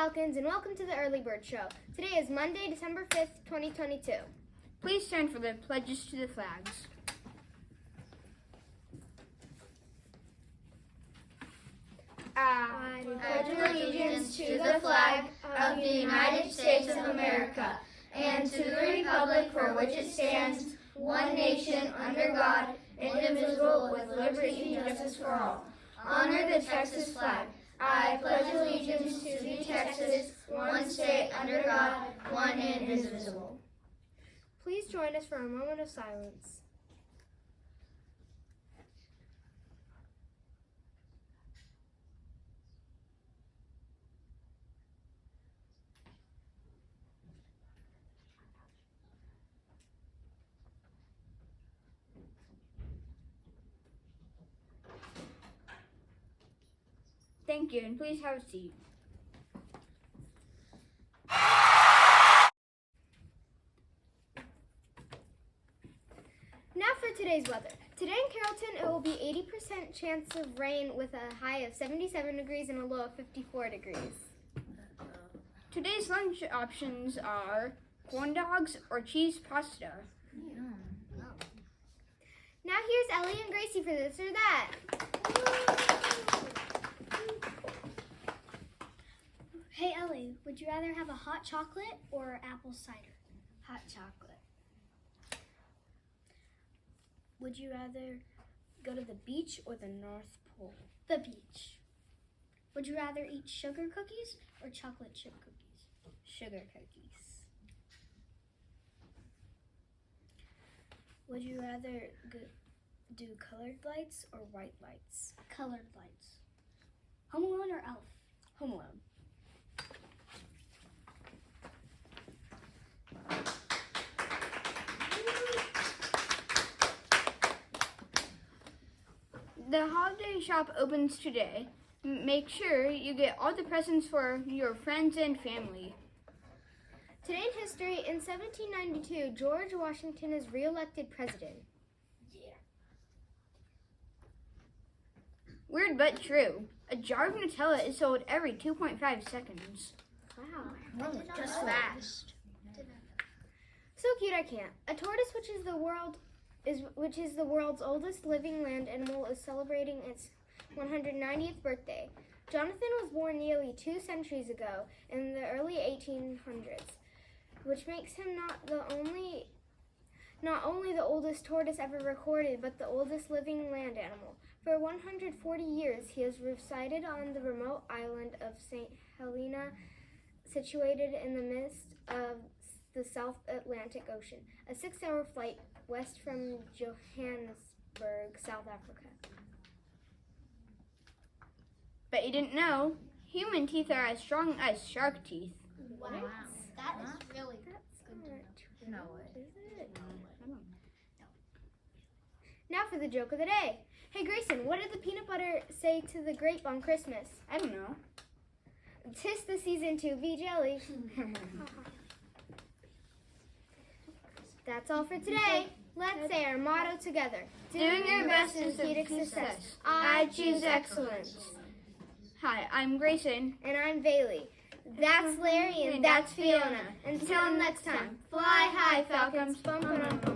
Falcons, and welcome to the Early Bird Show. Today is Monday, December 5th, 2022. Please stand for the pledges to the flags. I pledge allegiance to the flag of the United States of America and to the republic for which it stands, one nation, under God, indivisible, with liberty and justice for all. Honor the Texas flag. I pledge allegiance to the Texas, one state, under God, one and indivisible. Please join us for a moment of silence. Thank you, and please have a seat. Now for today's weather. Today in Carrollton, it will be 80% chance of rain with a high of 77 degrees and a low of 54 degrees. Today's lunch options are corn dogs or cheese pasta. Now here's Ellie and Gracie for this or that. Hey Ellie, would you rather have a hot chocolate or apple cider? Hot chocolate. Would you rather go to the beach or the North Pole? The beach. Would you rather eat sugar cookies or chocolate chip cookies? Sugar cookies. Would you rather do colored lights or white lights? Colored lights. Home Alone or Elf? Home Alone. The holiday shop opens today. Make sure you get all the presents for your friends and family. Today in history, in 1792, George Washington is re-elected president. Weird but true. A jar of Nutella is sold every 2.5 seconds. Wow. Just fast. So cute I can't. A tortoise, which is the world's oldest living land animal, is celebrating its 190th birthday. Jonathan was born nearly 2 centuries ago in the early 1800s, which makes him not only the oldest tortoise ever recorded, but the oldest living land animal. For 140 years, he has resided on the remote island of St. Helena, situated in the midst of the South Atlantic Ocean, a 6-hour flight west from Johannesburg, South Africa. But you didn't know, human teeth are as strong as shark teeth. Wow. That is really good. No way. Is it? Now for the joke of the day. Hey Grayson, what did the peanut butter say to the grape on Christmas? I don't know. 'Tis the season to be jelly. That's all for today. Let's say our motto together. Doing your best is the key to success. I choose excellence. Hi, I'm Grayson. And I'm Bailey. That's Larry and that's Fiona. Until next time, fly high, Falcons. Bum, bum, bum.